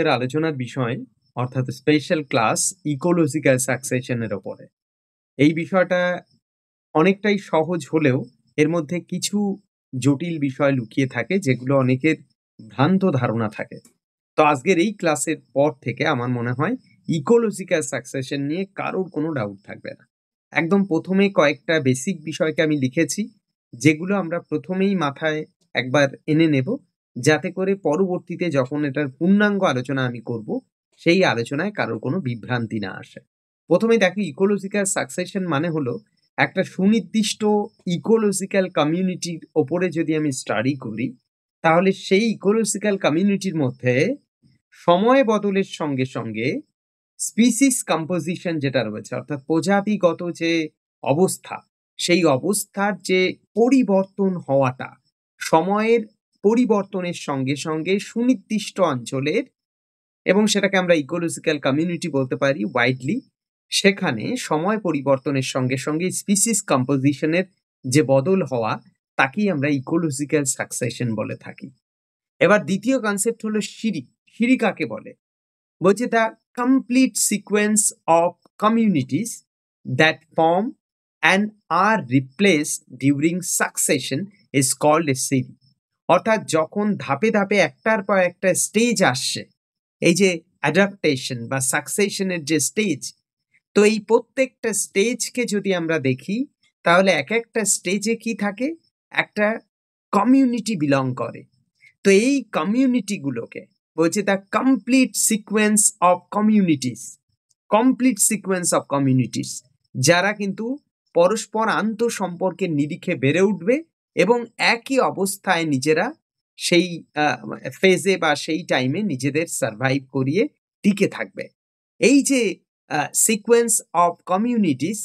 এর আলোচনার বিষয় অর্থাৎ স্পেশাল ক্লাস ইকোলজিক্যাল সাকসেশনের ওপরে। এই বিষয়টা অনেকটাই সহজ হলেও এর মধ্যে কিছু জটিল বিষয় লুকিয়ে থাকে যেগুলো অনেকের ভ্রান্ত ধারণা থাকে। তো আজকের এই ক্লাসের পর থেকে আমার মনে হয় ইকোলজিক্যাল সাকসেশন নিয়ে কারোর কোনো ডাউট থাকবে না। একদম প্রথমে কয়েকটা বেসিক বিষয়কে আমি লিখেছি, যেগুলো আমরা প্রথমেই মাথায় একবার এনে নেব, যাতে করে পরবর্তীতে যখন এটার পূর্ণাঙ্গ আলোচনা আমি করব, সেই আলোচনায় কারোর কোনো বিভ্রান্তি না আসে। প্রথমেই দেখো, ইকোলজিক্যাল সাকসেশন মানে হলো একটা সুনির্দিষ্ট ইকোলজিক্যাল কমিউনিটির ওপরে যদি আমি স্টাডি করি, তাহলে সেই ইকোলজিক্যাল কমিউনিটির মধ্যে সময় বদলের সঙ্গে সঙ্গে স্পিসিস কম্পোজিশন যেটা রয়েছে, অর্থাৎ প্রজাতিগত যে অবস্থা, সেই অবস্থার যে পরিবর্তন হওয়াটা সময়ের পরিবর্তনের সঙ্গে সঙ্গে সুনির্দিষ্ট অঞ্চলের, এবং সেটাকে আমরা ইকোলজিক্যাল কমিউনিটি বলতে পারি ওয়াইডলি, সেখানে সময় পরিবর্তনের সঙ্গে সঙ্গে স্পিসিস কম্পোজিশনের যে বদল হওয়া, তাকেই আমরা ইকোলজিক্যাল সাকসেশন বলে থাকি। এবার দ্বিতীয় কনসেপ্ট হলো সিঁড়ি। সিঁড়ি কাকে বলে? বলছে the complete sequence of communities that form and are replaced during succession is called a sere. অর্থাৎ যখন ধাপে ধাপে একটার পর একটা স্টেজ আসছে, এই যে অ্যাডাপ্টেশন বা সাকসেশনের যে স্টেজ, তো এই প্রত্যেকটা স্টেজকে যদি আমরা দেখি, তাহলে এক একটা স্টেজে কি থাকে, একটা কমিউনিটি বিলং করে। তো এই কমিউনিটিগুলোকে বলছে the complete sequence of communities. Complete sequence of communities, যারা কিন্তু পরস্পর আন্তঃসম্পর্কের নিরিখে বেড়ে উঠবে এবং একই অবস্থায় নিজেরা সেই ফেজে বা সেই টাইমে নিজেদের সার্ভাইভ করিয়ে টিকে থাকবে। এই যে sequence of communities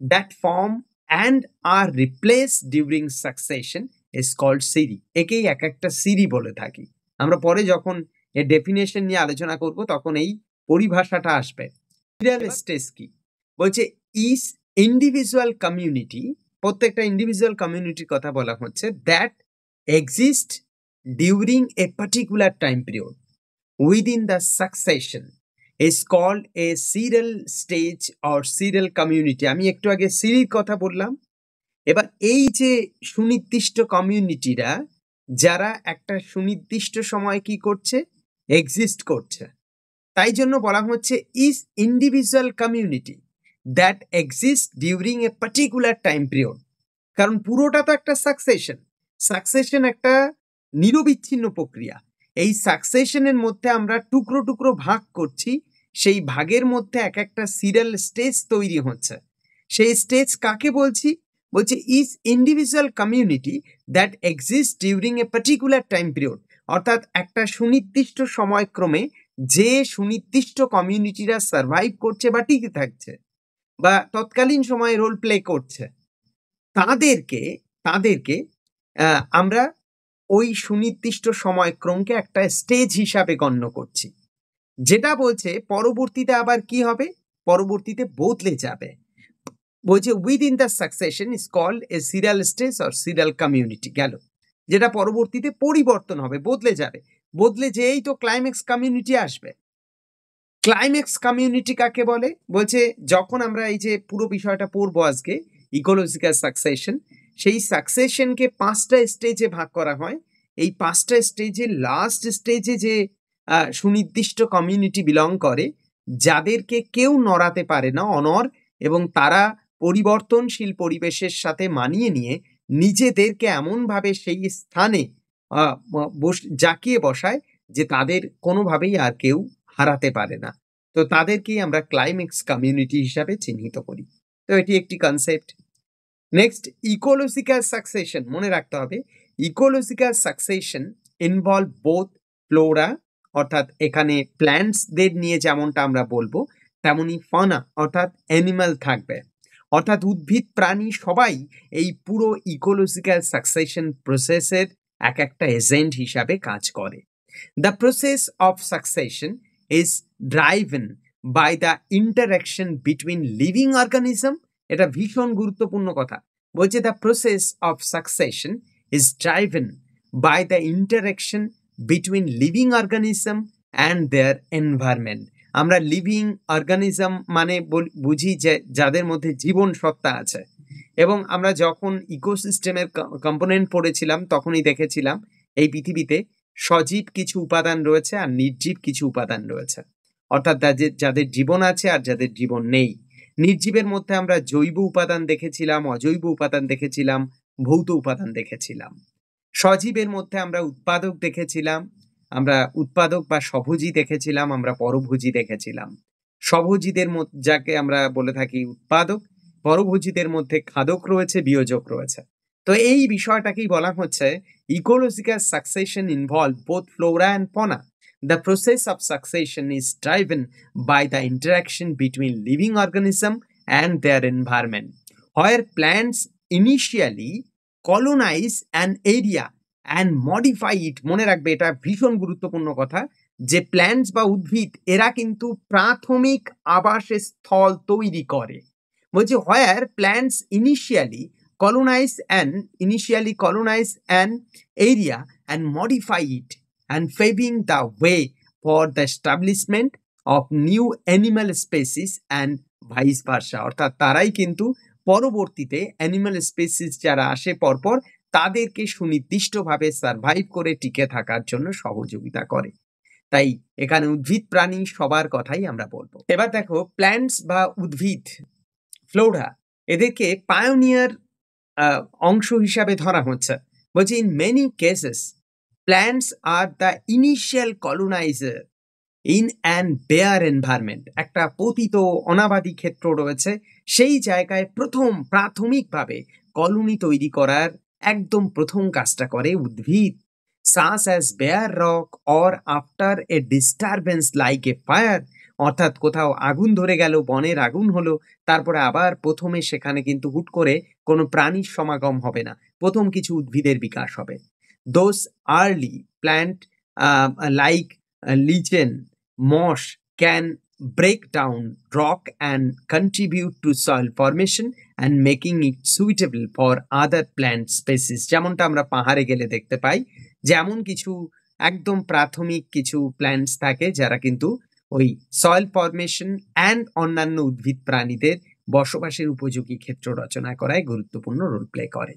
that form and are replace during succession is called sere. একেই এক একটা সিরি বলে থাকি। আমরা পরে যখন এর ডেফিনেশন নিয়ে আলোচনা করব, তখন এই পরিভাষাটা আসবে। সিরিয়াল স্টেজ কি? বলছে ইজ ইন্ডিভিজুয়াল কমিউনিটি, প্রত্যেকটা ইন্ডিভিজুয়াল কমিউনিটির কথা বলা হচ্ছে, that exist during a particular time period within the succession is called a serial stage or serial community. আমি একটু আগে সিরির কথা বললাম। এবার এই যে সুনির্দিষ্ট কমিউনিটিরা, যারা একটা সুনির্দিষ্ট সময় কি করছে, এক্সিস্ট করছে, তাই জন্য বলা হচ্ছে is individual community that exist during a particular time period. কারণ পুরোটা তো একটা সাকসেশন। সাকসেশন একটা নিরবিচ্ছিন্ন প্রক্রিয়া। এই সাকসেশনের মধ্যে আমরা টুকরো টুকরো ভাগ করছি, সেই ভাগের মধ্যে এক একটা সিরিয়াল স্টেজ তৈরি হচ্ছে। সেই স্টেজ কাকে বলছি? বলছে is individual community that exist during a particular time period. অর্থাৎ একটা সুনির্দিষ্ট সময়ক্রমে যে সুনির্দিষ্ট কমিউনিটিরা সার্ভাইভ করছে বা টিকে থাকছে বা তৎকালীন সময়ে রোল প্লে করছে, তাদেরকে তাদেরকে আমরা ওই সুনির্দিষ্ট সময়ক্রমকে একটা স্টেজ হিসাবে গণ্য করছি, যেটা বলছে পরবর্তীতে আবার কি হবে, পরবর্তীতে বদলে যাবে। বলছে within the succession is called a serial stage or serial community. গেল, যেটা পরবর্তীতে পরিবর্তন হবে, বদলে যাবে। বদলে যেই তো ক্লাইম্যাক্স কমিউনিটি আসবে। ক্লাইম্যাক্স কমিউনিটি কাকে বলে? বলছে যখন আমরা এই যে পুরো বিষয়টা পড়বো আজকে, ইকোলজিক্যাল সাকসেশন, সেই সাকসেশনকে 5টা স্টেজে ভাগ করা হয়। এই 5টা স্টেজে লাস্ট স্টেজে যে সুনির্দিষ্ট কমিউনিটি বিলং করে, যাদেরকে কেউ নড়াতে পারে না, অনড়, এবং তারা পরিবর্তনশীল পরিবেশের সাথে মানিয়ে নিয়ে নিজেদেরকে এমনভাবে সেই স্থানে জাকিয়ে বসায় যে তাদের কোনোভাবেই আর কেউ হারাতে পারে না। তো তাদেরকেই আমরা ক্লাইম্যাক্স কমিউনিটি হিসাবে চিহ্নিত করি। তো এটি একটি কনসেপ্ট। Next, ecological succession. মনে রাখতে হবে, ecological succession involve both Flora, অর্থাৎ এখানে প্ল্যান্টসদের নিয়ে যেমনটা আমরা বলবো, তেমনি ফানা অর্থাৎ অ্যানিমাল থাকবে। অর্থাৎ উদ্ভিদ প্রাণী সবাই এই পুরো ইকোলজিক্যাল সাকসেশন প্রসেসের এক একটা এজেন্ট হিসাবে কাজ করে। The process of succession is driven by the interaction between living organism. এটা ভীষণ গুরুত্বপূর্ণ কথা। বলছে the process of succession is driven by the interaction between living organism and their environment. আমরা লিভিং অর্গানিজম মানে বুঝি যে যাদের মধ্যে জীবন সত্তা আছে, এবং আমরা যখন ইকোসিস্টেমের কম্পোনেন্ট পড়েছিলাম তখনই দেখেছিলাম এই পৃথিবীতে সজীব কিছু উপাদান রয়েছে আর নির্জীব কিছু উপাদান রয়েছে, অর্থাৎ যাদের জীবন আছে আর যাদের জীবন নেই। নির্জীবের মধ্যে আমরা জৈব উপাদান দেখেছিলাম, অজৈব উপাদান দেখেছিলাম, ভৌত উপাদান দেখেছিলাম। সজীবের মধ্যে আমরা উৎপাদক দেখেছিলাম, আমরা উৎপাদক বা স্বভোজী দেখেছিলাম, আমরা পরভোজী দেখেছিলাম। স্বভোজীদের মধ্যে যাকে আমরা বলে থাকি উৎপাদক, পরভোজীদের মধ্যে খাদক রয়েছে, বিয়োজক রয়েছে। তো এই বিষয়টাকেই বলা হচ্ছে ecological succession involve both flora and fauna. The process of succession is driven by the interaction between living organism and their environment, where plants initially colonize an area and modify it. মনে রাখবে, এটা ভীষণ গুরুত্বপূর্ণ কথা, যে plants বা উদ্ভিদ এরা কিন্তু প্রাথমিক আবাসস্থল তৈরি করে। বলছে হোয়ার plants initially colonize an area and modify it and paving the way for the establishment of new animal species and vice versa. অর্থাৎ তারাই কিন্তু পরবর্তীতে অ্যানিমাল স্পেসিস যারা আসে পরপর তাদেরকে সুনির্দিষ্টভাবে সার্ভাইভ করে টিকে থাকার জন্য সহযোগিতা করে। তাই এখানে উদ্ভিদ প্রাণী সবার কথাই আমরা বলবো। এবার দেখো, প্ল্যান্টস বা উদ্ভিদ, ফ্লোরা, এদেরকে পায়োনিয়ার অংশ হিসাবে ধরা হচ্ছে। বলছে in many cases plants are the initial coloniser in an bare environment. একটা পতিত অনাবাদী ক্ষেত্র রয়েছে, সেই জায়গায় প্রাথমিকভাবে কলোনি তৈরি করার একদম প্রথম কাজটা করে উদ্ভিদ। Such as bare rock or after a disturbance like a fire. অর্থাৎ কোথাও আগুন ধরে গেল, বনের আগুন হলো, তারপরে আবার প্রথমে সেখানে কিন্তু হুট করে কোনো প্রাণীর সমাগম হবে না, প্রথম কিছু উদ্ভিদের বিকাশ হবে। Those early plant like lichen, moss can break down rock and contribute to soil formation and making it suitable for other plant species. যেমনটা আমরা পাহাড়ে গেলে দেখতে পাই, যেমন কিছু একদম প্রাথমিক কিছু প্ল্যান্টস থাকে যারা কিন্তু ওই সয়েল ফরমেশন অ্যান্ড অন্যান্য উদ্ভিদ প্রাণীদের বসবাসের উপযোগী ক্ষেত্র রচনা করায় গুরুত্বপূর্ণ রোল প্লে করে।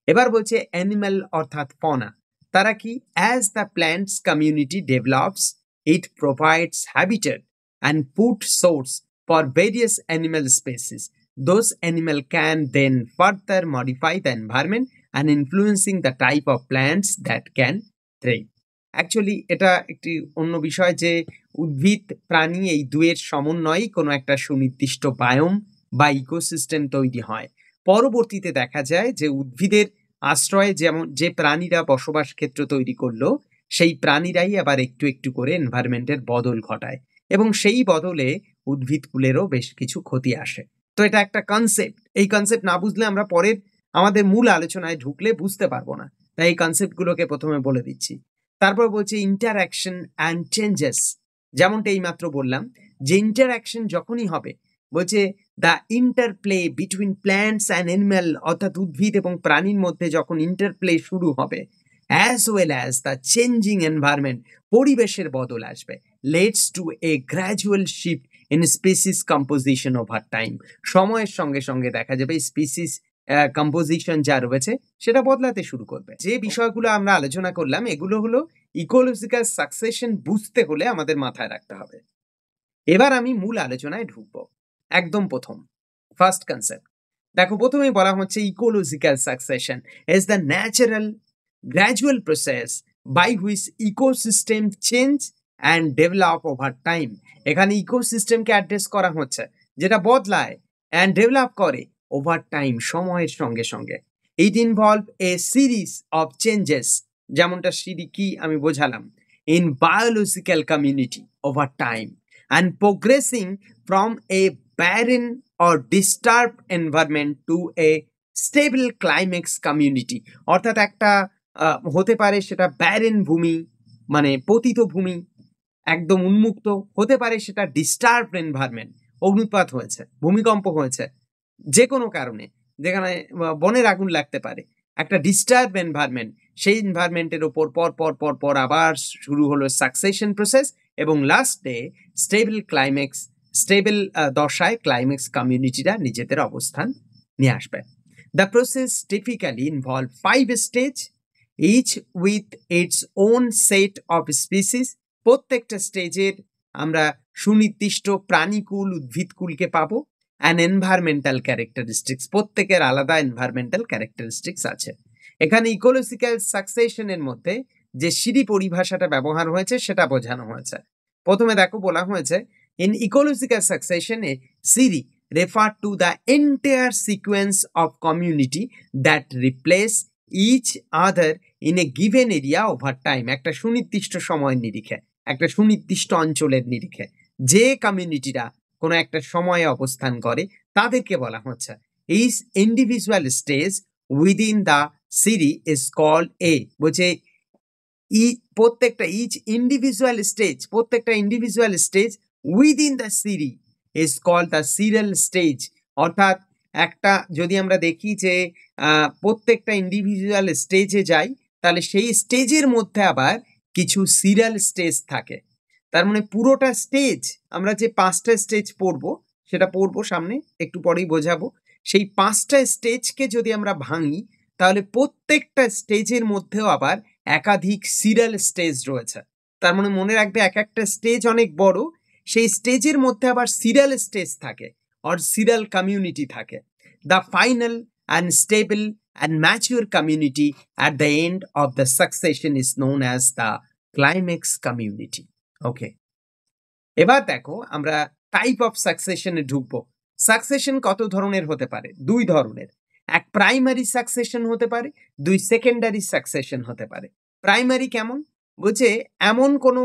এবার বলছে অ্যানিম্যাল অর্থাৎ ফনা, তারা কি? As the plants community develops it provides habitat and food source for various animal species. Those animal can then further modify the environment and influencing the type of plants that can thrive. Actually এটা একটি অন্য বিষয় যে উদ্ভিদ প্রাণী এই দুয়ের সমন্বয়েই কোনো একটা সুনির্দিষ্ট বায়োম বা ইকোসিস্টেম তৈরি হয়। পরবর্তীতে দেখা যায় যে উদ্ভিদের আশ্রয়ে যেমন যে প্রাণীরা বসবাস ক্ষেত্র তৈরি করলো, সেই প্রাণীরাই আবার একটু একটু করে এনভায়রনমেন্টের বদল ঘটায়, এবং সেই বদলে উদ্ভিদকুলেরও বেশ কিছু ক্ষতি আসে। তো এটা একটা কনসেপ্ট, এই কনসেপ্ট না বুঝলে আমরা পরের আমাদের মূল আলোচনায় ঢুকলে বুঝতে পারবো না, তাই এই কনসেপ্টগুলোকে প্রথমে বলে দিচ্ছি। তারপর বলছে ইন্টারঅ্যাকশন অ্যান্ড চেঞ্জেস, যেমনটা এইমাত্র বললাম যে ইন্টারঅ্যাকশন যখনই হবে, বলছে the interplay between plants and animal, অর্থাৎ উদ্ভিদ এবং প্রাণীর মধ্যে যখন ইন্টারপ্লে শুরু হবে, as well as the changing environment, পরিবেশের বদল আসবে, leads to a gradual shift in species composition over time. সময়ের সঙ্গে সঙ্গে দেখা যাবে স্পিসিস কম্পোজিশন যা রয়েছে সেটা বদলাতে শুরু করবে। যে বিষয়গুলো আমরা আলোচনা করলাম এগুলো হলো ইকোলজিক্যাল সাকসেশন বুঝতে হলে আমাদের মাথায় রাখতে হবে। এবার আমি মূল আলোচনায় ঢুকবো। একদম প্রথম ফার্স্ট কনসেপ্ট দেখো, প্রথমেই বলা হচ্ছে ecological succession is the natural gradual process by which ecosystem change and develop over time. এখানে ইকোসিস্টেমকে অ্যাড্রেস করা হচ্ছে, যেটা বদলায় অ্যান্ড ডেভেলপ করে ওভার টাইম, সময়ের সঙ্গে সঙ্গে। It involve a series of changes, যেমনটা সিরি কি আমি বোঝালাম, in biological community over time and progressing from a barren or disturbed environment to a stable climax community. অর্থাৎ একটা হতে পারে সেটা ব্যারেন ভূমি, মানে পতিত ভূমি, একদম উন্মুক্ত, হতে পারে সেটা ডিস্টার্বড এনভায়রনমেন্ট, অগ্নুৎপাত হয়েছে, ভূমিকম্প হয়েছে, যে কোনো কারণে, যেখানে বনের আগুন লাগতে পারে, একটা ডিস্টার্ব এনভায়রনমেন্ট, সেই এনভায়রনমেন্টের ওপর পর পর পর পর আবার শুরু হলো সাকসেশন প্রসেস, এবং লাস্টে স্টেবল দশায় ক্লাইম্যাক্স কমিউনিটিরা নিজেদের অবস্থান নিয়ে আসবে। The process typically involve 5 stage, each with its own set of species. প্রত্যেকটা স্টেজের আমরা সুনির্দিষ্ট প্রাণীকুল উদ্ভিদকুলকে পাবো, অ্যান্ড এনভায়রনমেন্টাল ক্যারেক্টারিস্টিক্স, প্রত্যেকের আলাদা এনভায়রনমেন্টাল ক্যারেক্টারিস্টিক্স আছে। এখানে ইকোলজিক্যাল সাকসেশনের মধ্যে যে সিঁড়ি পরিভাষাটা ব্যবহার হয়েছে সেটা বোঝানো হয়েছে। প্রথমে দেখো বলা হয়েছে, in ecological succession a sere refer to the entire sequence of community that replace each other in a given area over time. একটা সুনির্দিষ্ট সময়ের নিরিখে, একটা সুনির্দিষ্ট অঞ্চলের নিরিখে যে কমিউনিটিরা কোনো একটা সময়ে অবস্থান করে তাদেরকে বলা হচ্ছে is individual stage within the sere is called a. বলছে প্রত্যেকটা individual stage within the sere is called the serial stage. অর্থাৎ একটা যদি আমরা দেখি যে প্রত্যেকটা ইন্ডিভিজুয়াল স্টেজে যাই, তাহলে সেই স্টেজের মধ্যে আবার কিছু সিরিয়াল স্টেজ থাকে। তার মানে পুরোটা স্টেজ, আমরা যে 5টা স্টেজ পড়বো, সেটা পড়বো সামনে, একটু পরেই বোঝাবো। সেই 5টা স্টেজকে যদি আমরা ভাঙি, তাহলে প্রত্যেকটা স্টেজের মধ্যেও আবার একাধিক সিরিয়াল স্টেজ রয়েছে। তার মানে মনে রাখবে, এক একটা স্টেজ অনেক বড়, সেই স্টেজের মধ্যে আবার সিরিয়াল স্টেজ থাকে, আর সিরিয়াল কমিউনিটি থাকে। The final and stable and mature community at the end of the succession is known as the climax community. Okay, এবার দেখো আমরা টাইপ অফ সাকসেশনে ঢুকবো। সাকসেশন কত ধরনের হতে পারে? 2 ধরনের। এক প্রাইমারি সাকসেশন হতে পারে, 2 সেকেন্ডারি সাকসেশন হতে পারে। প্রাইমারি কেমন? বলছে এমন কোনো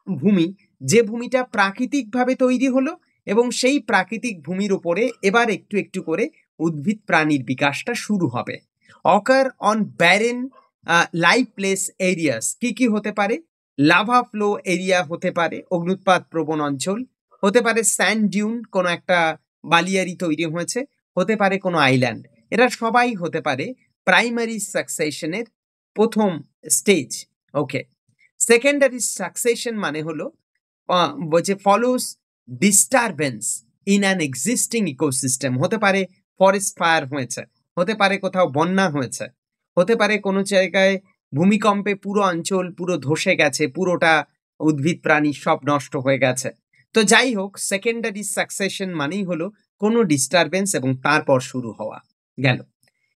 ভূমি যে ভূমিটা প্রাকৃতিকভাবে তৈরি হলো এবং সেই প্রাকৃতিক ভূমির উপরে এবার একটু একটু করে উদ্ভিদ প্রাণীর বিকাশটা শুরু হবে। অকার অন ব্যারেন লাইফলেস এরিয়াস। কি হতে পারে? লাভা ফ্লো এরিয়া হতে পারে, অগ্নুৎপাত প্রবণ অঞ্চল হতে পারে, স্যান্ড ডিউন, কোনো একটা বালিয়ারি তৈরি হয়েছে, হতে পারে কোনো আইল্যান্ড। এরা সবাই হতে পারে প্রাইমারি সাকসেশনের প্রথম স্টেজ। ওকে, সেকেন্ডারি সাকসেশন মানে হলো বলছে follows disturbance in an existing ecosystem. হতে পারে ফরেস্ট ফায়ার হয়েছে, হতে পারে কোথাও বন্যা হয়েছে, হতে পারে কোনো জায়গায় ভূমিকম্পে পুরো অঞ্চল পুরো ধসে গেছে, পুরোটা উদ্ভিদ প্রাণী সব নষ্ট হয়ে গেছে। তো যাই হোক, সেকেন্ডারি সাকসেশন মানেই হলো কোনো ডিস্টারবেন্স এবং তারপর শুরু হওয়া। গেল।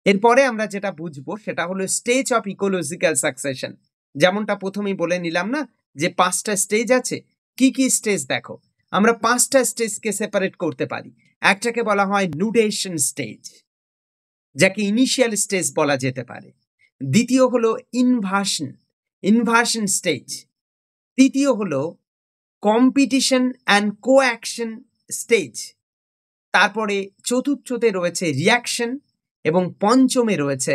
এরপরে আমরা যেটা বুঝবো সেটা হলো স্টেজ অফ ইকোলজিক্যাল সাকসেশন। যেমনটা প্রথমেই বলে নিলাম না, যে 5টা স্টেজ আছে। কি স্টেজ দেখো, আমরা 5টা স্টেজকে সেপারেট করতে পারি। একটাকে বলা হয় নুডেশন স্টেজ, যাকে ইনিশিয়াল স্টেজ বলা যেতে পারে। দ্বিতীয় হলো ইনভার্সন স্টেজ। তৃতীয় হলো কম্পিটিশন অ্যান্ড কোঅ্যাকশন স্টেজ। তারপরে চতুর্থতে রয়েছে রিয়াকশন এবং পঞ্চমে রয়েছে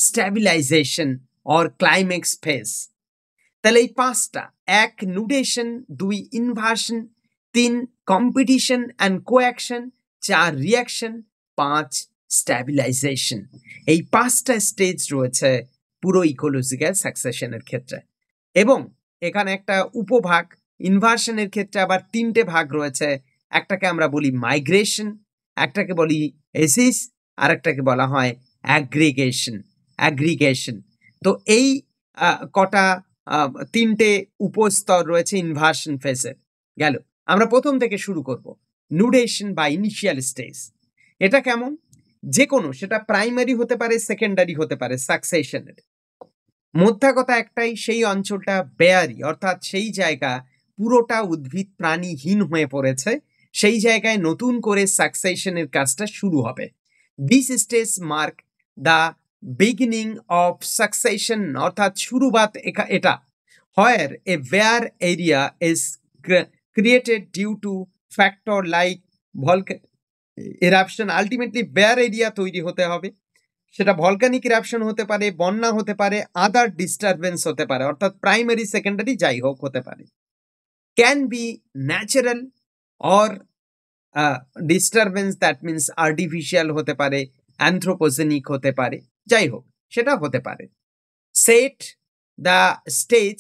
স্ট্যাবিলাইজেশন অর ক্লাইম্যাক্স ফেজ। তাহলে এই 5টা, 1 nudation, 2 inversion, 3 competition and coaction, 4 reaction, 5 stabilisation. এই 5টা স্টেজ রয়েছে পুরো ইকোলজিক্যাল সাকসেশনের ক্ষেত্রে। এবং এখানে একটা উপভাগ, ইনভার্সনের ক্ষেত্রে আবার 3টে ভাগ রয়েছে। একটাকে আমরা বলি মাইগ্রেশন, একটাকে বলি এসিস, আর একটাকে বলা হয় অ্যাগ্রিগেশন। তো এই কটা 3টে উপস্তর রয়েছে ইনভার্সন ফেজের। গেল, আমরা প্রথম থেকে শুরু করব। নুডেশন বা ইনিশিয়াল স্টেজ। এটা কেমন? যে কোনো, সেটা প্রাইমারি হতে পারে, সেকেন্ডারি হতে পারে সাকসেশনের। মোদ্দা কথা একটাই, সেই অঞ্চলটা বেয়ারি, অর্থাৎ সেই জায়গা পুরোটা উদ্ভিদ প্রাণীহীন হয়ে পড়েছে, সেই জায়গায় নতুন করে সাকসেশনের কাজটা শুরু হবে। This stage mark the beginning of succession, অর্থাৎ শুরুবাত এটা। Where a bare area is created due to factor like volcanic eruption. Ultimately bare area তৈরি হতে হবে, সেটা ভলকানিক ইরাপশন হতে পারে, বন্যা হতে পারে, আদার ডিস্টারবেন্স হতে পারে, অর্থাৎ প্রাইমারি সেকেন্ডারি যাই হোক হতে পারে। Can be natural or disturbance, that means artificial হতে পারে, অ্যানথ্রোপোজেনিক হতে পারে, যাই হোক সেটা হতে পারে। Set the stage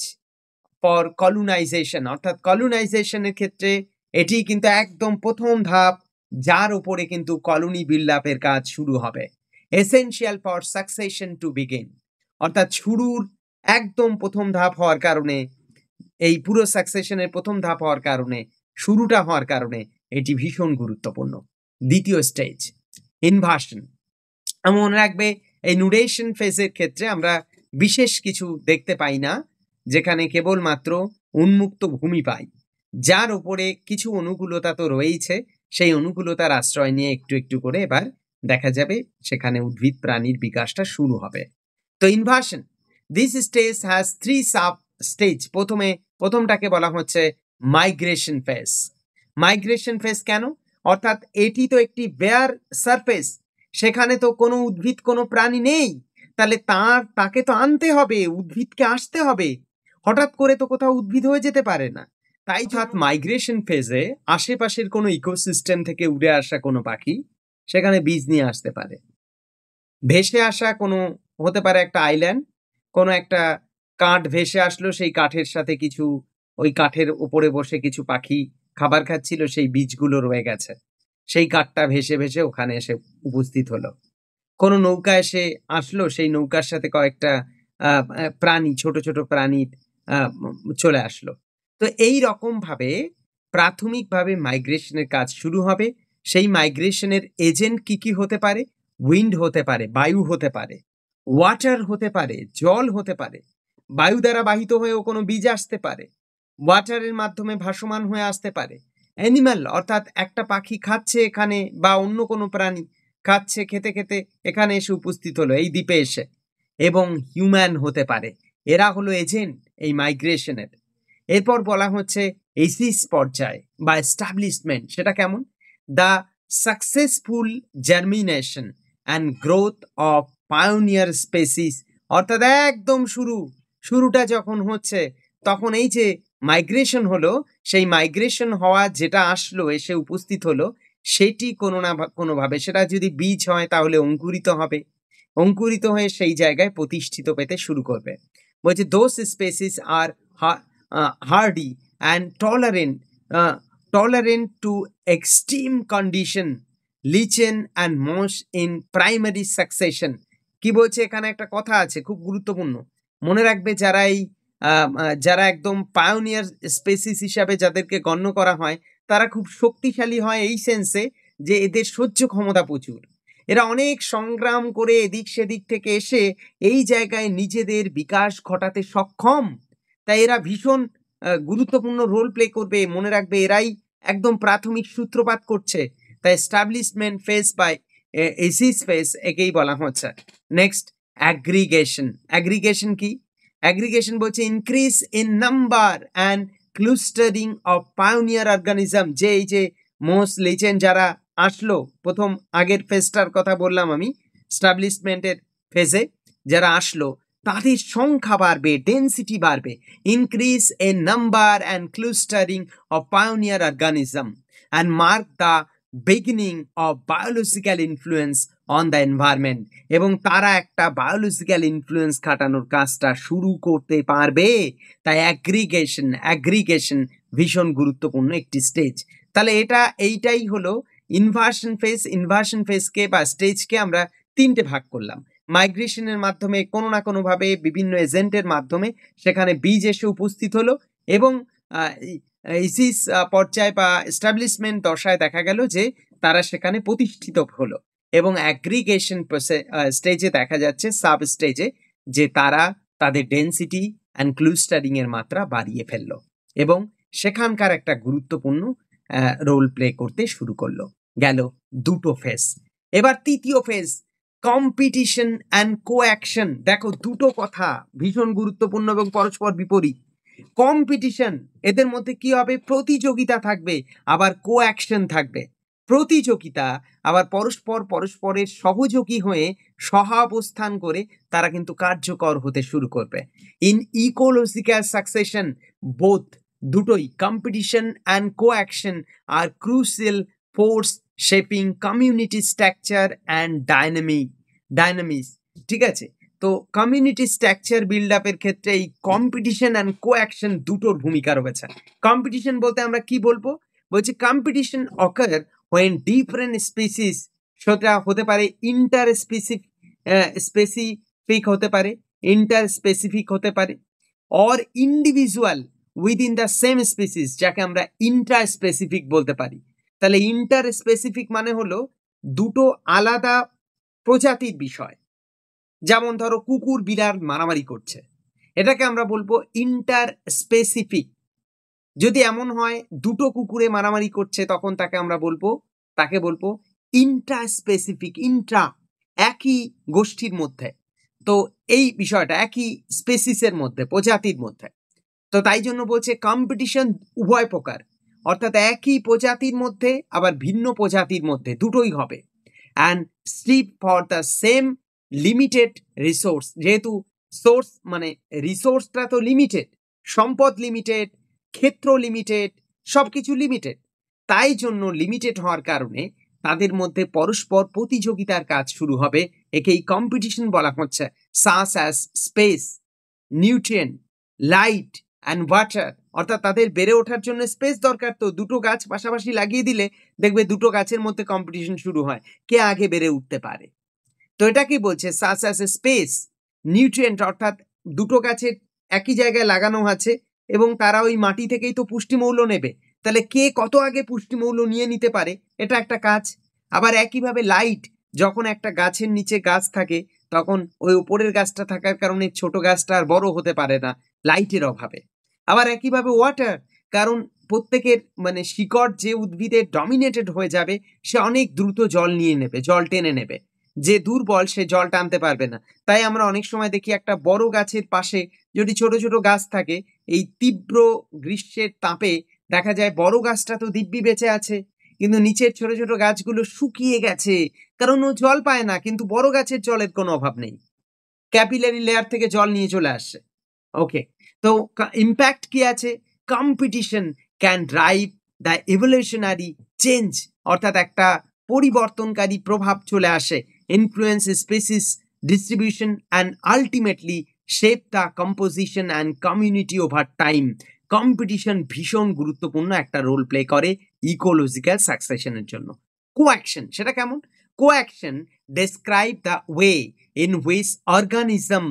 for colonisation, অর্থাৎ কলোনাইজেশনের ক্ষেত্রে এটি কিন্তু একদম প্রথম ধাপ, যার উপরে কিন্তু কলোনি বিল্ড আপের কাজ শুরু হবে। Essential for succession to begin, অর্থাৎ শুরুর একদম প্রথম ধাপ হওয়ার কারণে, এই পুরো সাকসেশনের প্রথম ধাপ হওয়ার কারণে, শুরুটা হওয়ার কারণে এটি ভীষণ গুরুত্বপূর্ণ। দ্বিতীয় স্টেজ ইনভার্সন। মনে রাখবে এই নুডেশন ফেজের ক্ষেত্রে আমরা বিশেষ কিছু দেখতে পাই না, যেখানে কেবলমাত্র উন্মুক্ত ভূমি পাই, যার উপরে কিছু অনুকূলতা তো রয়েছে। সেই অনুকূলতার আশ্রয় নিয়ে একটু একটু করে এবার দেখা যাবে সেখানে উদ্ভিদ প্রাণীর বিকাশটা শুরু হবে। তো inversion, this stage has 3 sub stage. প্রথমটাকে বলা হচ্ছে মাইগ্রেশন ফেজ। মাইগ্রেশন ফেজ কেন? অর্থাৎ এটি তো একটি বেয়ার সারফেস, সেখানে তো কোনো উদ্ভিদ কোনো প্রাণী নেই, তাহলে তাকে তো আনতে হবে, উদ্ভিদকে আসতে হবে। হঠাৎ করে তো কোথাও উদ্ভিদ হয়ে যেতে পারে না। তাই মাইগ্রেশন ফেজে আশেপাশের কোনো ইকোসিস্টেম থেকে উড়ে আসা কোনো পাখি সেখানে বীজ নিয়ে আসতে পারে। ভেসে আসা কোনো হতে পারে একটা আইল্যান্ড, কোনো একটা কাঠ ভেসে আসলো, সেই কাঠের সাথে কিছু, ওই কাঠের উপরে বসে কিছু পাখি খাবার খাচ্ছিল, সেই বীজগুলো রয়ে গেছে, সেই কাঠটা ভেসে ভেসে ওখানে এসে উপস্থিত হলো। কোনো নৌকা এসে আসলো, সেই নৌকার সাথে কয়েকটা প্রাণী, ছোট ছোট প্রাণী চলে আসলো। তো এই রকম ভাবে প্রাথমিকভাবে মাইগ্রেশনের কাজ শুরু হবে। সেই মাইগ্রেশনের এজেন্ট কি কি হতে পারে? উইন্ড হতে পারে, বায়ু হতে পারে, ওয়াটার হতে পারে, জল হতে পারে, বায়ু দ্বারা বাহিত হয়েও কোনো বীজ আসতে পারে, ওয়াটারের মাধ্যমে ভাসমান হয়ে আসতে পারে, অ্যানিমাল, অর্থাৎ একটা পাখি খাচ্ছে এখানে, বা অন্য কোনো প্রাণী খাচ্ছে, খেতে খেতে এখানে এসে উপস্থিত হলো এই দ্বীপে এসে, এবং হিউম্যান হতে পারে। এরা হলো এজেন্ট এই মাইগ্রেশনের। এরপর বলা হচ্ছে এসিস পর্যায় বা এস্টাবলিশমেন্ট। সেটা কেমন? The successful germination and growth of pioneer species, অর্থাৎ একদম শুরুটা যখন হচ্ছে, তখন এই যে মাইগ্রেশন হলো, সেই মাইগ্রেশন হওয়া যেটা আসলো, এসে উপস্থিত হলো, সেটি কোনো না কোনোভাবে, সেটা যদি বীজ হয় তাহলে অঙ্কুরিত হবে, অঙ্কুরিত হয়ে সেই জায়গায় প্রতিষ্ঠিত পেতে শুরু করবে। বলছে those species are hardy and tolerant to extreme condition, lichen and moss in primary succession। কি বলছে এখানে? একটা কথা আছে খুব গুরুত্বপূর্ণ, মনে রাখবে। যারা একদম পায়োনিয়ার স্পেসিস হিসাবে যাদেরকে গণ্য করা হয়, তারা খুব শক্তিশালী হয় এই সেন্সে যে এদের সহ্য ক্ষমতা প্রচুর। এরা অনেক সংগ্রাম করে এদিক সেদিক থেকে এসে এই জায়গায় নিজেদের বিকাশ ঘটাতে সক্ষম। তাই এরা ভীষণ গুরুত্বপূর্ণ রোল প্লে করবে। মনে রাখবে এরাই একদম প্রাথমিক সূত্রপাত করছে। তাই establishment phase by ecesis phase একেই বলা হচ্ছে। Next aggregation. অ্যাগ্রিগেশন কি? অ্যাগ্রিগেশন বলছে increase in number and clustering of pioneer organism. যে এই যে মোস, লিচেন যারা আসলো প্রথম, আগের ফেজটার কথা বললাম আমি, এস্টাবলিশমেন্টের ফেজে যারা আসলো, তাদের সংখ্যা বাড়বে, ডেন্সিটি বাড়বে। Increase a number and clustering of pioneer organism and mark the beginning of biological influence on the environment. এবং তারা একটা বায়োলজিক্যাল ইনফ্লুয়েন্স খাটানোর কাজটা শুরু করতে পারবে। তাই অ্যাগ্রিগেশন ভীষণ গুরুত্বপূর্ণ একটি স্টেজ। তাহলে এইটাই হলো ইনভার্সন ফেজ। ইনভার্সন ফেজকে বা স্টেজকে আমরা 3টে ভাগ করলাম। মাইগ্রেশনের মাধ্যমে কোনো না কোনোভাবে বিভিন্ন এজেন্টের মাধ্যমে সেখানে বীজ এসে উপস্থিত হলো, এবং ইসিস পর্যায় বা এস্টাবলিশমেন্ট দশায় দেখা গেল যে তারা সেখানে প্রতিষ্ঠিত হলো, এবং অ্যাগ্রিগেশন স্টেজে দেখা যাচ্ছে, সাব স্টেজে, যে তারা তাদের ডেন্সিটি অ্যান্ড ক্লুস্টারিং এর মাত্রা বাড়িয়ে ফেললো এবং সেখানকার একটা গুরুত্বপূর্ণ রোল প্লে করতে শুরু করলো। গেল 2টো ফেজ। এবার 3য় ফেজ, কম্পিটিশন অ্যান্ড কোঅ্যাকশন। দেখো, 2টো কথা ভীষণ গুরুত্বপূর্ণ এবং পরস্পর বিপরীত। কম্পিটিশন, এদের মধ্যে কি হবে? প্রতিযোগিতা থাকবে, আবার কোঅ্যাকশন থাকবে। প্রতিযোগিতা, আবার পরস্পরের সহযোগী হয়ে সহাবস্থান করে তারা কিন্তু কার্যকর হতে শুরু করবে। ইন ইকোলজিক্যাল সাকসেশন বোথ, দুটোই, competition and coaction are crucial force shaping community structure and dynamics. ঠিক আছে? তো কমিউনিটি স্ট্রাকচার বিল্ড আপের ক্ষেত্রে এই কম্পিটিশন অ্যান্ড কোঅ্যাকশন দুটোর ভূমিকা রয়েছে। কম্পিটিশন বলতে আমরা কি বলবো? বলছি competition ochre when different species, সেটা হতে পারে ইন্টার স্পেসিফিক হতে পারে, ইন্টার স্পেসিফিক হতে পারে, or individual within the same species, যাকে আমরা ইন্টার স্পেসিফিক বলতে পারি। তাহলে ইন্টার স্পেসিফিক মানে হলো দুটো আলাদা প্রজাতির বিষয়। যেমন ধরো কুকুর বিড়াল মারামারি করছে, এটাকে আমরা বলবো ইন্টার স্পেসিফিক। যদি এমন হয় দুটো কুকুরে মারামারি করছে, তখন তাকে বলবো ইন্ট্রা স্পেসিফিক, ইন্ট্রা একই গোষ্ঠীর মধ্যে, তো এই বিষয়টা একই স্পেসিসের মধ্যে, প্রজাতির মধ্যে। তো তাই জন্য বলছে কম্পিটিশন উভয় প্রকার, অর্থাৎ একই প্রজাতির মধ্যে আবার ভিন্ন প্রজাতির মধ্যে দুটোই হবে। And strip for the same limited resource, যেহেতু সোর্স মানে রিসোর্সটা তো লিমিটেড, সম্পদ লিমিটেড, ক্ষেত্র লিমিটেড, সবকিছু লিমিটেড, তাই জন্য লিমিটেড হওয়ার কারণে তাদের মধ্যে পরস্পর প্রতিযোগিতার কাজ শুরু হবে। একেই কম্পিটিশন বলা হচ্ছে। Such as space, nutrient, light and water, অর্থাৎ তাদের বেড়ে ওঠার জন্য স্পেস দরকার। তো দুটো গাছ পাশাপাশি লাগিয়ে দিলে দেখবে দুটো গাছের মধ্যে কম্পিটিশন শুরু হয়, কে আগে বেড়ে উঠতে পারে। তো এটা কি বলছে? Such as a space, nutrient, অর্থাৎ দুটো গাছের একই জায়গায় লাগানো আছে এবং তারা ওই মাটি থেকেই তো পুষ্টিমৌল নেবে, তাহলে কে কত আগে পুষ্টিমৌল নিয়ে নিতে পারে, এটা একটা কাজ। আবার একইভাবে লাইট, যখন একটা গাছের নিচে গাছ থাকে তখন ওই উপরের গাছটা থাকার কারণে ছোট গাছটা আর বড় হতে পারে না লাইটের অভাবে। আবার একইভাবে ওয়াটার, কারণ প্রত্যেকের মানে শিকড় যে উদ্ভিদের ডমিনেটেড হয়ে যাবে সে অনেক দ্রুত জল নিয়ে নেবে, জল টেনে নেবে। যে দুর্বল সে জল টানতে পারবে না। তাই আমরা অনেক সময় দেখি একটা বড় গাছের পাশে যদি ছোট ছোট গাছ থাকে, এই তীব্র গ্রীষ্মের তাপে দেখা যায় বড় গাছটা তো দিব্যি বেঁচে আছে, কিন্তু নিচের ছোট ছোট গাছগুলো শুকিয়ে গেছে, কারণ ও জল পায় না। কিন্তু বড় গাছের জলের কোনো অভাব নেই, ক্যাপিলারি লেয়ার থেকে জল নিয়ে চলে আসছে। ওকে, তো ইম্প্যাক্ট কি আছে? Competition can drive the evolutionary change, অর্থাৎ একটা পরিবর্তনকারী প্রভাব চলে আসে, influence species distribution and ultimately shape the composition and community over time. Competition ভীষণ গুরুত্বপূর্ণ একটা রোল প্লে করে ইকোলজিক্যাল সাকসেশনের জন্য। কোঅ্যাকশন, সেটা কেমন? Coaction describe the way in which organism,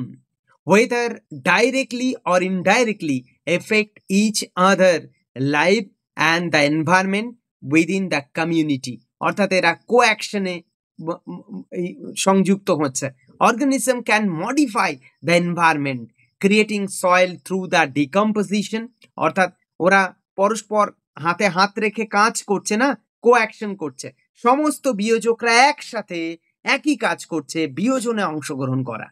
whether directly or indirectly, affect each other life and the environment within the community, অর্থাৎ এরা কোঅ্যাকশনে সংযুক্ত হচ্ছে। Organism can modify the environment creating soil through the decomposition, অর্থাৎ ওরা পরস্পর হাতে হাত রেখে কাজ করছে না, কোঅ্যাকশন করছে। সমস্ত বিয়োজকরা একসাথে একই কাজ করছে, বিয়োজনে অংশগ্রহণ করা।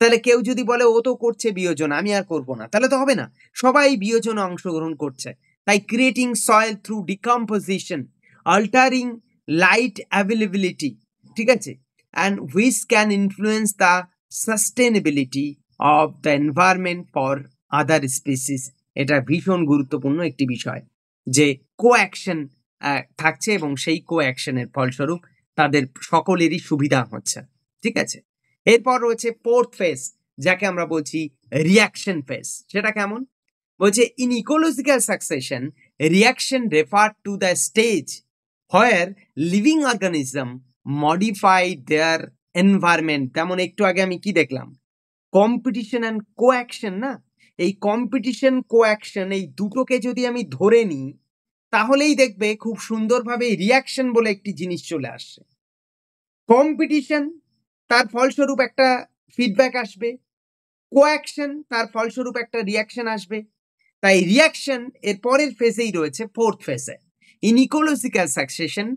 তাহলে কেউ যদি বলে ও তো করছে বিয়োজন, আমি আর করব না, তাহলে তো হবে না। সবাই বিয়োজনে অংশগ্রহণ করছে। তাই creating soil through decomposition, altering light availability, ঠিক আছে, and which can influence the sustainability of the environment for other species. এটা ভীষণ গুরুত্বপূর্ণ একটি বিষয় যে কোঅ্যাকশন থাকছে এবং সেই কোঅ্যাকশনের ফলস্বরূপ তাদের সকলেরই সুবিধা হচ্ছে। ঠিক আছে, এরপর রয়েছে ফোর্থ ফেজ, যাকে আমরা বলছি রিয়াকশন ফেজ। সেটা কেমন? বলছে in ecological succession reaction refer to the stage where living organism modify their environment. তেমন একটু আগে আমি কি দেখলাম? কম্পিটিশন অ্যান্ড কোঅ্যাকশন না? এই কম্পিটিশন কোঅ্যাকশন এই দুটোকে যদি আমি ধরে নিই, তাহলেই দেখবে খুব সুন্দরভাবে রিয়াকশন বলে একটি জিনিস চলে আসছে। কম্পিটিশন, তার ফলস্বরূপ একটা ফিডব্যাক আসবে, কোঅ্যাকশন তার ফলস্বরূপ একটা রিয়াকশন আসবে। তাই রিয়াকশন এর পরের ফেজেই রয়েছে ফোর্থ ফেজে। In ecological succession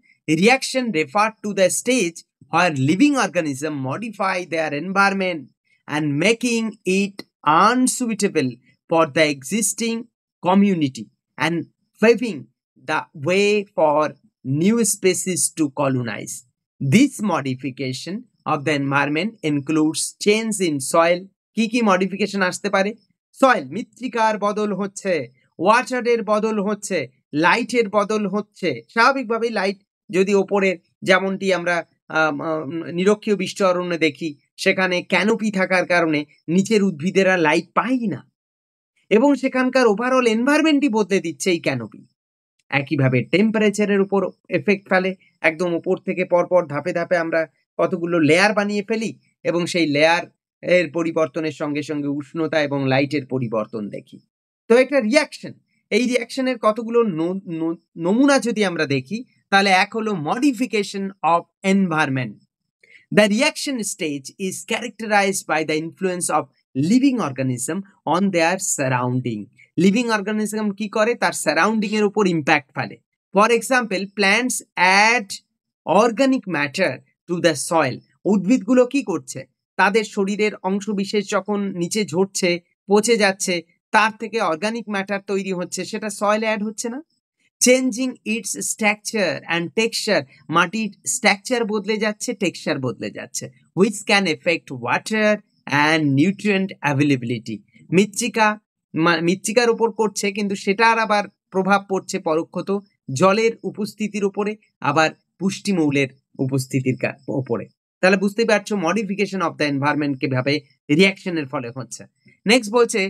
reaction refer to the stage where living organism modify their environment and making it unsuitable for the existing community and paving the way for new species to colonize. This modification of the environment includes change in soil. কি কি modification আসতে পারে? Soil, মৃত্তিকার বদল হচ্ছে, ওয়াটারের বদল হচ্ছে, লাইটের বদল হচ্ছে। স্বাভাবিকভাবেই লাইট যদি ওপরের, যেমনটি আমরা নিরক্ষীয় বৃষ্টি অরণ্যে দেখি, সেখানে ক্যানোপি থাকার কারণে নিচের উদ্ভিদেরা লাইট পায়ই না এবং সেখানকার ওভারঅল এনভায়রনমেন্টই বদলে দিচ্ছে এই ক্যানোপি। একইভাবে টেম্পারেচারের উপর এফেক্ট ফেলে। একদম উপর থেকে পরপর ধাপে ধাপে আমরা কতগুলো লেয়ার বানিয়ে ফেলি এবং সেই লেয়ার এর পরিবর্তনের সঙ্গে সঙ্গে উষ্ণতা এবং লাইটের পরিবর্তন দেখি। তো একটা রিয়াকশন, এই রিয়াকশনের কতগুলো নমুনা যদি আমরা দেখি, তাহলে এক হলো modification of environment. The reaction stage is characterized by the influence of living organism on their surrounding. Living organism কি করে? তার সারাউন্ডিং এর উপর ইম্প্যাক্ট ফেলে। For example, plants add organic matter to the soil. উদ্ভিদগুলো কি করছে? তাদের শরীরের অংশবিশেষ যখন নিচে ঝরছে, পচে যাচ্ছে, তার থেকে অর্গানিক ম্যাটার তৈরি হচ্ছে, সেটা সয়েলে অ্যাড হচ্ছে না? Changing it's structure and texture, মাটির স্ট্রাকচার বদলে যাচ্ছে, টেক্সচার বদলে যাচ্ছে, which can effect water and nutrient availability. মৃত্তিকার উপর করছে, কিন্তু সেটার আবার প্রভাব পড়ছে পরোক্ষত জলের উপস্থিতির উপরে, আবার পুষ্টিমৌলের উপস্থিতির উপরে। তাহলে বুঝতেই পারছো মডিফিকেশন অফ দ্য এনভায়রনমেন্ট কিভাবে রিয়াকশনের ফলে হচ্ছে। নেক্সট বলছে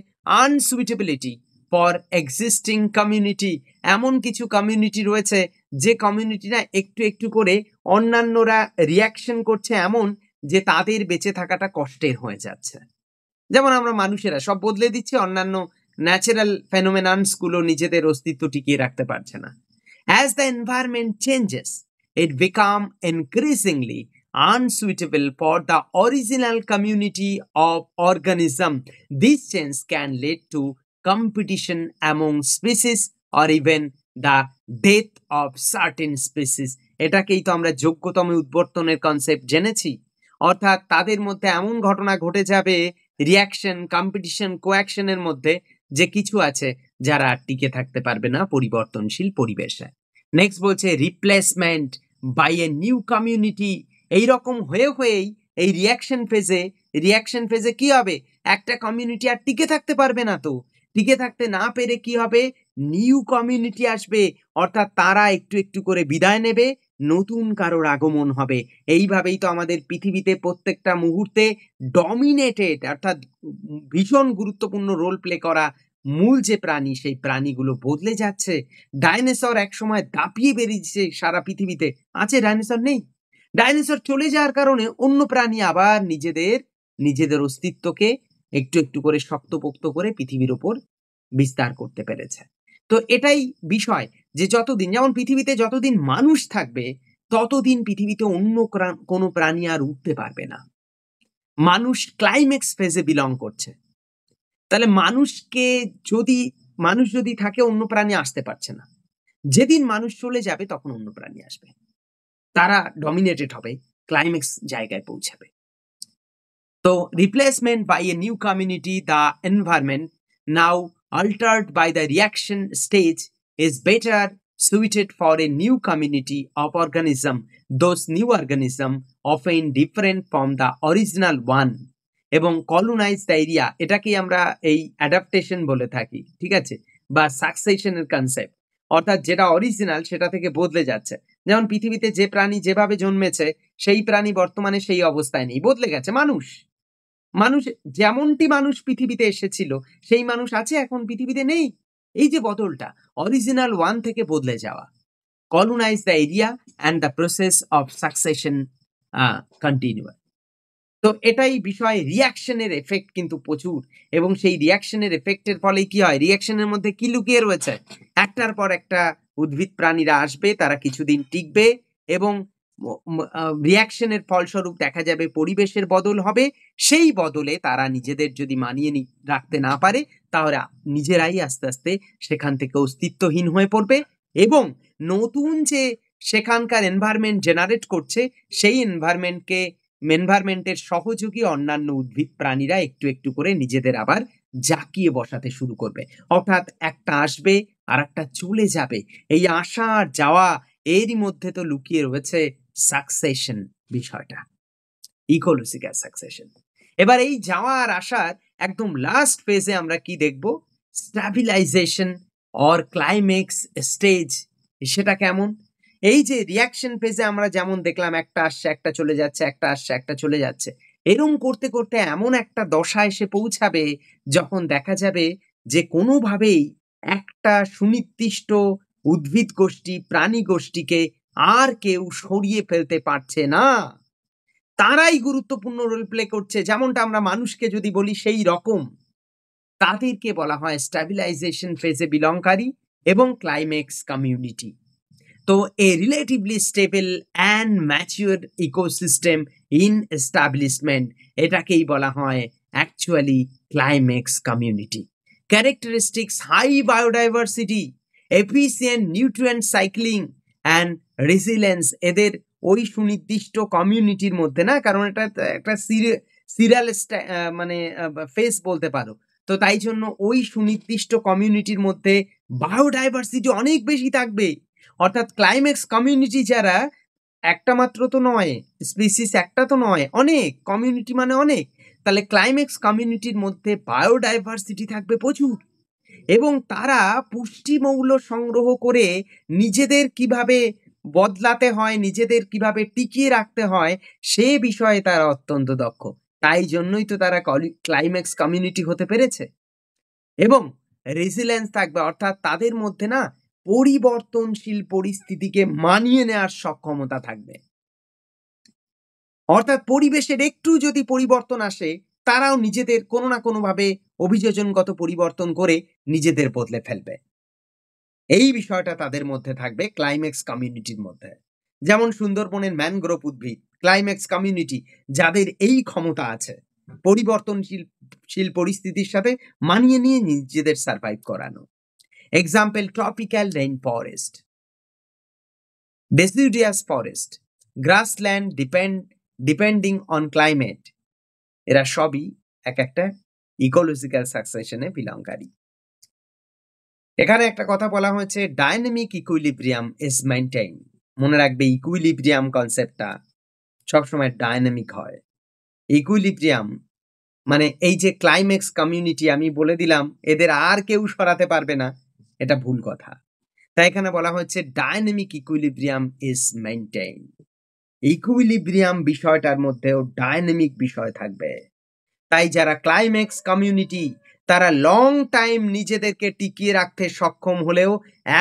আনসুইটেবিলিটি ফর এক্সিস্টিং কমিউনিটি। এমন কিছু কমিউনিটি রয়েছে যে কমিউনিটি না একটু একটু করে অন্যান্যরা রিয়াকশন করছে এমন যে তাদের বেঁচে থাকাটা কষ্টের হয়ে যাচ্ছে। যেমন আমরা মানুষেরা সব বদলে দিচ্ছে, অন্যান্য ন্যাচারাল ফেনোমেননস গুলো নিজেদের অস্তিত্ব টিকিয়ে রাখতে পারছে না। As the environment changes, it become increasingly unsuitable for the original community of organism. This change can lead to competition among species or even the death of certain species. এটাকেই তো আমরা যোগ্যতম উদ্বর্তনের কনসেপ্ট জেনেছি। অর্থাৎ তাদের মধ্যে এমন ঘটনা ঘটে যাবে, রিয়াকশন, কম্পিটিশন, কোঅ্যাকশনের মধ্যে, যে কিছু আছে যারা আর টিকে থাকতে পারবে না পরিবর্তনশীল পরিবেশে। নেক্সট বলছে replacement by a new community. এইরকম হয়েই এই রিয়াকশন ফেজে কি হবে? একটা কমিউনিটি আর টিকে থাকতে পারবে না। তো টিকে থাকতে না পেরে কি হবে? নিউ কমিউনিটি আসবে, অর্থাৎ তারা একটু একটু করে বিদায় নেবে, নতুন কারোর আগমন হবে। এইভাবেই তো আমাদের পৃথিবীতে প্রত্যেকটা মুহূর্তে ডমিনেটেড, অর্থাৎ ভীষণ গুরুত্বপূর্ণ রোল প্লে করা মূল যে প্রাণী, সেই প্রাণীগুলো বদলে যাচ্ছে। ডাইনোসর একসময় দাপিয়ে বেরিয়েছে সারা পৃথিবীতে, আছে? ডাইনোসর নেই। ডাইনোসর চলে যাওয়ার কারণে অন্য প্রাণী আবার নিজেদের অস্তিত্বকে একটু একটু করে শক্তপোক্ত করে পৃথিবীর ওপর বিস্তার করতে পেরেছে। তো এটাই বিষয়, যে যতদিন, যেমন পৃথিবীতে যতদিন মানুষ থাকবে, ততদিন পৃথিবীতে অন্য কোনো প্রাণী আর উঠতে পারবে না। মানুষ ক্লাইম্যাক্স ফেজে বিলং করছে। তাহলে মানুষ যদি থাকে, অন্য প্রাণী আসতে পারছে না। যেদিন মানুষ চলে যাবে, তখন অন্য প্রাণী আসবে, তারা ডমিনেটেড হবে, ক্লাইম্যাক্স জায়গায় পৌঁছাবে। তো replacement by a new community, the environment now altered by the reaction stage is better suited for a new community of organism. Those new organism often different from the original one এবং colonize the area, এটাকেই আমরা এই adaptation বলে থাকি, ঠিক আছে, বা সাকসেশনের concept. অর্থাৎ যেটা অরিজিনাল সেটা থেকে বদলে যাচ্ছে। যেমন পৃথিবীতে যে প্রাণী যেভাবে জন্মেছে, সেই প্রাণী বর্তমানে সেই অবস্থায় নেই, বদলে গেছে। মানুষ যেমনটি মানুষ পৃথিবীতে এসেছিল, সেই মানুষ আছে এখন পৃথিবীতে নেই। এই যে বদলটা, অরিজিনাল ওয়ান থেকে বদলে যাওয়া। Colonise the area and the process of succession continue. তো এটাই বিষয়। রিয়াকশনের এফেক্ট কিন্তু প্রচুর, এবং সেই রিয়াকশনের এফেক্টের ফলে কি হয়? রিয়াকশনের মধ্যে কি লুকিয়ে রয়েছে? একটার পর একটা উদ্ভিদ প্রাণীরা আসবে, তারা কিছুদিন টিকবে, এবং রিয়াকশনের ফলস্বরূপ দেখা যাবে পরিবেশের বদল হবে। সেই বদলে তারা নিজেদের যদি মানিয়ে রাখতে না পারে, তাহলে নিজেরাই আস্তে আস্তে সেখান থেকে অস্তিত্বহীন হয়ে পড়বে, এবং নতুন যে সেখানকার এনভায়রনমেন্ট জেনারেট করছে, সেই এনভায়রনমেন্টের সহযোগী অন্যান্য উদ্ভিদ প্রাণীরা একটু একটু করে নিজেদের আবার জাকিয়ে বসাতে শুরু করবে। অর্থাৎ একটা আসবে আর একটা চলে যাবে। এই আসা আর যাওয়া, এরই মধ্যে তো লুকিয়ে রয়েছে সাকসেশন বিষয়টা, ইকোলজিক্যাল সাকসেশন। এবার এই যাওয়া আর আসার একদম লাস্ট ফেজে আমরা কি দেখব? Stabilization or climax stage. সেটা কেমন? এই যে রিয়াকশন ফেজে আমরা যেমন দেখলাম, একটা আসছে একটা চলে যাচ্ছে, একটা আসছে একটা চলে যাচ্ছে, এরম করতে করতে এমন একটা দশা এসে পৌঁছাবে যখন দেখা যাবে যে কোনোভাবেই একটা সুনির্দিষ্ট উদ্ভিদ গোষ্ঠী, প্রাণী গোষ্ঠীকে আর কেউ সরিয়ে ফেলতে পারছে না। তারাই গুরুত্বপূর্ণ রোল প্লে করছে। যেমনটা আমরা মানুষকে যদি বলি সেই রকম। তাদেরকে বলা হয় স্ট্যাবিলাইজেশন ফেজে বিলংকারী এবং ক্লাইম্যাক্স কমিউনিটি। তো a relatively stable and mature ecosystem in establishment এটাকেই বলা হয় actually climax community. Characteristics high biodiversity, efficient nutrient cycling and resilience এদের ওই সুনির্দিষ্ট কমিউনিটির মধ্যে না, কারণ এটা একটা সিরিয়াল মানে ফেস বলতে পারো। তো তাই জন্য ওই সুনির্দিষ্ট কমিউনিটির মধ্যে বায়োডাইভার্সিটি অনেক বেশি থাকবে। অর্থাৎ ক্লাইম্যাক্স কমিউনিটি যারা একটা মাত্র তো নয়, স্পিসিস একটা তো নয়, অনেক কমিউনিটি মানে অনেক। তাহলে ক্লাইম্যাক্স কমিউনিটির মধ্যে বায়োডাইভার্সিটি থাকবে প্রচুর এবং তারা পুষ্টিমৌল সংগ্রহ করে নিজেদের কিভাবে বদলাতে হয়, নিজেদের কিভাবে টিকিয়ে রাখতে হয় সে বিষয়ে তারা অত্যন্ত দক্ষ। তাই জন্যই তো তারা ক্লাইম্যাক্স কমিউনিটি হতে পেরেছে। এবং রেসিলেন্স থাকবে, অর্থাৎ তাদের মধ্যে না পরিবর্তনশীল পরিস্থিতিকে মানিয়ে নেওয়ার সক্ষমতা থাকবে। অর্থাৎ পরিবেশের একটু যদি পরিবর্তন আসে তারাও নিজেদের কোনো না কোনোভাবে অভিযোজনগত পরিবর্তন করে নিজেদের বদলে ফেলবে। এই বিষয়টা তাদের মধ্যে থাকবে ক্লাইম্যাক্স কমিউনিটির মধ্যে। যেমন সুন্দরবনের ম্যানগ্রোভ উদ্ভিদ ক্লাইম্যাক্স কমিউনিটি, যাদের এই ক্ষমতা আছে পরিবর্তনশীল পরিস্থিতির সাথে মানিয়ে নিয়ে নিজেদের সার্ভাইভ করানো। Example tropical rain forest, deciduous forest, grassland depending on climate, এরা সবই এক একটা ইকোলজিক্যাল সাকসেশনে বিলংকারী। এখানে একটা কথা বলা হয়েছে ডাইনামিক ইকুইলিব্রিয়াম ইজ মেইনটেইন। মনে রাখবে ইকুইলিব্রিয়াম কনসেপ্টটা সবসময় ডাইনামিক হয়। ইকুইলিব্রিয়াম মানে এই যে ক্লাইম্যাক্স কমিউনিটি আমি বলে দিলাম এদের আর কেউ সরাতে পারবে না, এটা ভুল কথা। তাই এখানে বলা হচ্ছে dynamic equilibrium is maintain. Equilibrium বিষয়টার মধ্যেও ডাইনামিক বিষয় থাকবে। তাই যারা ক্লাইম্যাক্স কমিউনিটি তারা লং টাইম নিজেদেরকে টিকিয়ে রাখতে সক্ষম হলেও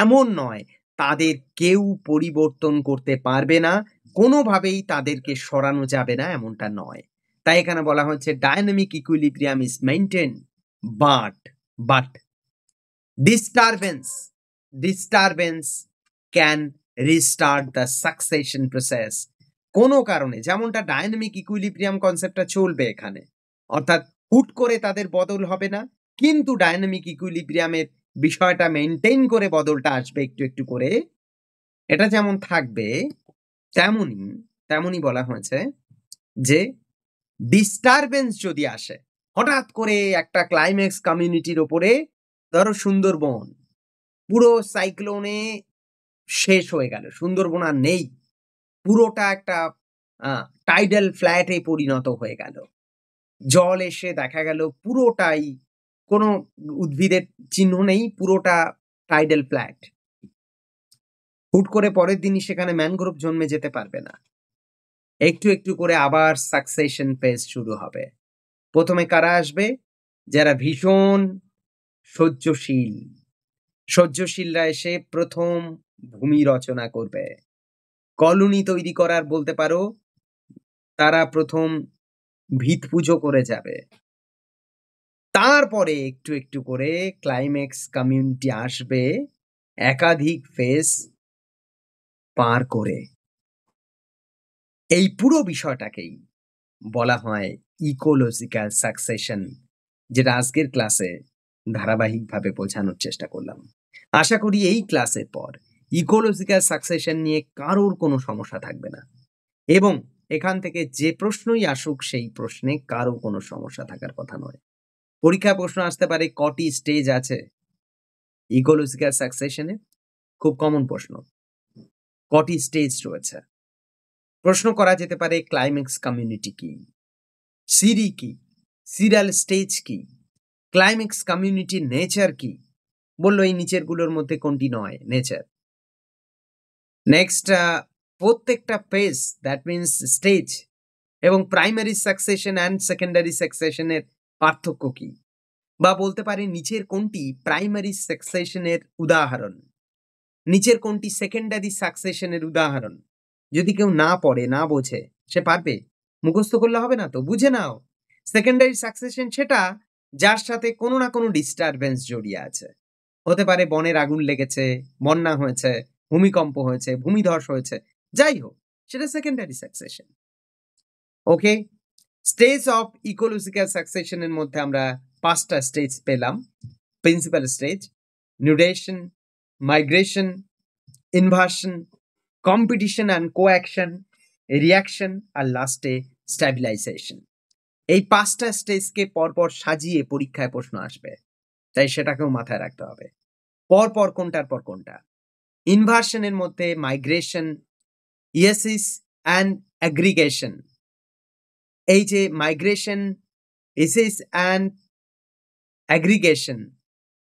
এমন নয় তাদের কেউ পরিবর্তন করতে পারবে না, কোনোভাবেই তাদেরকে সরানো যাবে না এমনটা নয়। তাই এখানে বলা হচ্ছে dynamic equilibrium is maintain but disturbance can restart the succession process. কোনো কারণে যেমনটা ডাইনামিক ইকুইলিব্রিয়াম কনসেপ্টটা চলবে এখানে, অর্থাৎ হুট করে তাদের বদল হবে না, কিন্তু ডাইনামিক ইকুইলিব্রিয়ামের বিষয়টা মেনটেন করে বদলটা আসবে একটু একটু করে। এটা যেমন থাকবে তেমনি বলা হয়েছে যে ডিস্টারবেন্স যদি আসে হঠাৎ করে একটা ক্লাইম্যাক্স কমিউনিটির ওপরে, ধরো সুন্দরবন পুরো সাইক্লোনে শেষ হয়ে গেল, সুন্দরবন আর নেই, পুরোটা একটা টাইডাল ফ্ল্যাটে পরিণত হয়ে গেল, জল এসে দেখা গেল পুরোটাই কোনো উদ্ভিদের চিহ্ন নেই, পুরোটা টাইডাল ফ্ল্যাট। হুট করে পরের দিনই সেখানে ম্যানগ্রোভ জন্মে যেতে পারবে না। একটু একটু করে আবার সাকসেশন ফেজ শুরু হবে। প্রথমে কারা আসবে? যারা ভীষণ সহ্যশীলরা এসে প্রথম ভূমি রচনা করবে, কলোনি তৈরি করার বলতে পারো, তারা প্রথম ভিত পুজো করে যাবে। তারপরে একটু একটু করে ক্লাইম্যাক্স কমিউনিটি আসবে একাধিক ফেজ পার করে। এই পুরো বিষয়টাকেই বলা হয় ইকোলজিক্যাল সাকসেশন, যেটা আজকের ক্লাসে ধারাবাহিকভাবে বোঝানোর চেষ্টা করলাম। আশা করি এই ক্লাসের পর ইকোলজিক্যাল সাকসেশন নিয়ে কারোর কোনো সমস্যা থাকবে না এবং এখান থেকে যে প্রশ্নই আসুক সেই প্রশ্নে কারো কোনো সমস্যা থাকার কথা নয়। পরীক্ষায় প্রশ্ন আসতে পারে কটি স্টেজ আছে ইকোলজিক্যাল সাকসেশনে, খুব কমন প্রশ্ন, কটি স্টেজ রয়েছে। প্রশ্ন করা যেতে পারে ক্লাইম্যাক্স কমিউনিটি কি, সিরি কি, সিরিয়াল স্টেজ কি, ক্লাইম্যাক্স কমিউনিটির নেচার কি, বললো এই নিচেরগুলোর মধ্যে কোনটি নয় নেচার। নেক্সট প্রত্যেকটা ফেজ দ্যাট মিনস স্টেজ এবং প্রাইমারি সাকসেশন অ্যান্ড সেকেন্ডারি সাকসেশনের পার্থক্য কি, বা বলতে পারি নিচের কোনটি প্রাইমারি সাকসেশনের উদাহরণ, নিচের কোনটি সেকেন্ডারি সাকসেশনের উদাহরণ। যদি কেউ না পড়ে, না বোঝে, সে পারবে? মুখস্থ করলে হবে না তো, বুঝে নাও। সেকেন্ডারি সাকসেশন সেটা যার সাথে কোনো না কোনো ডিস্টারবেন্স জড়িয়ে আছে। হতে পারে বনের আগুন লেগেছে, বন্যা হয়েছে, ভূমিকম্প হয়েছে, ভূমিধস হয়েছে, যাই হোক, সেটা secondary succession. Okay, stage of ecological সাকসেশনের মধ্যে আমরা 5টা স্টেজ পেলাম। Principal stage, nudation, migration, inversion, competition and coaction, reaction, আর লাস্টে স্ট্যাবিলাইজেশন। এই 5টা স্টেজকে পরপর সাজিয়ে পরীক্ষায় প্রশ্ন আসবে, তাই সেটাকেও মাথায় রাখতে হবে। পরপর কোনটার পর কোনটা। ইনভার্সনের মধ্যে মাইগ্রেশন, ইয়েসিস অ্যান্ড অ্যাগ্রিগেশন। এই যে মাইগ্রেশন, ইয়েসিস অ্যান্ড অ্যাগ্রিগেশন,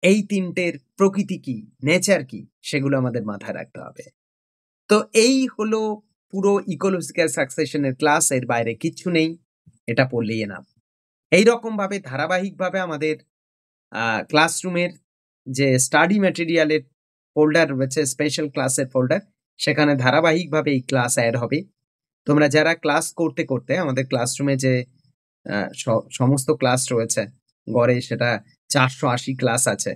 এই তিনটের প্রকৃতি কি, নেচার কি, সেগুলো আমাদের মাথায় রাখতে হবে। তো এই হলো পুরো ইকোলজিক্যাল সাকসেশনের ক্লাস, এর বাইরে কিচ্ছু নেই, এটা পড়লেই এনাফ। এইরকম ভাবে ধারাবাহিকভাবে আমাদের ক্লাসরুমের যে স্টাডি ম্যাটেরিয়ালের ফোল্ডার রয়েছে, স্পেশাল ক্লাসের ফোল্ডার, সেখানে ধারাবাহিকভাবে এই ক্লাস অ্যাড হবে। তোমরা যারা ক্লাস করতে করতে আমাদের ক্লাসরুমে যে সমস্ত ক্লাস রয়েছে, গড়ে সেটা 480 ক্লাস আছে,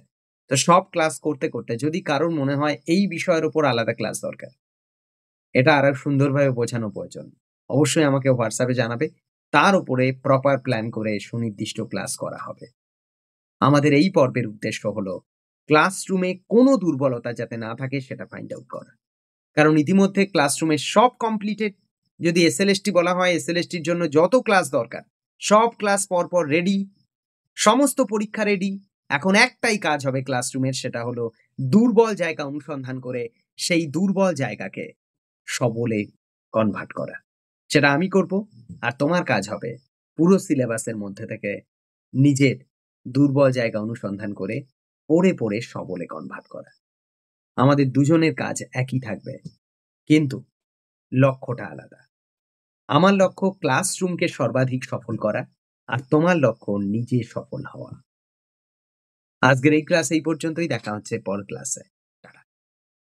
তো সব ক্লাস করতে করতে যদি কারোর মনে হয় এই বিষয়ের উপর আলাদা ক্লাস দরকার, এটা আরো সুন্দরভাবে বোঝানো প্রয়োজন, অবশ্যই আমাকে হোয়াটসঅ্যাপে জানাবে। তার উপরে প্রপার প্ল্যান করে সুনির্দিষ্ট ক্লাস করা হবে। আমাদের এই পর্বের উদ্দেশ্য হলো ক্লাসরুমে কোনো দুর্বলতা যাতে না থাকে সেটা ফাইন্ড আউট করা। কারণ ইতিমধ্যে ক্লাসরুমে সব কমপ্লিটেড। যদি এসএলএসটি বলা হয়, এসএলএসটির জন্য যত ক্লাস দরকার সব ক্লাস পরপর রেডি, সমস্ত পরীক্ষা রেডি। এখন একটাই কাজ হবে ক্লাসরুমের, সেটা হলো দুর্বল জায়গা অনুসন্ধান করে সেই দুর্বল জায়গাকে সবলে কনভার্ট করা। সেটা আমি করব, আর তোমার কাজ হবে পুরো সিলেবাসের মধ্যে থেকে নিজের দুর্বল জায়গা অনুসন্ধান করে পড়ে পড়ে সবলে কনভার্ট করা। আমাদের দুজনের কাজ একই থাকবে, কিন্তু লক্ষ্যটা আলাদা। আমার লক্ষ্য ক্লাসরুমকে সর্বাধিক সফল করা, আর তোমার লক্ষ্য নিজে সফল হওয়া। আজকের এই ক্লাস এই পর্যন্তই, দেখা হচ্ছে পরের ক্লাসে।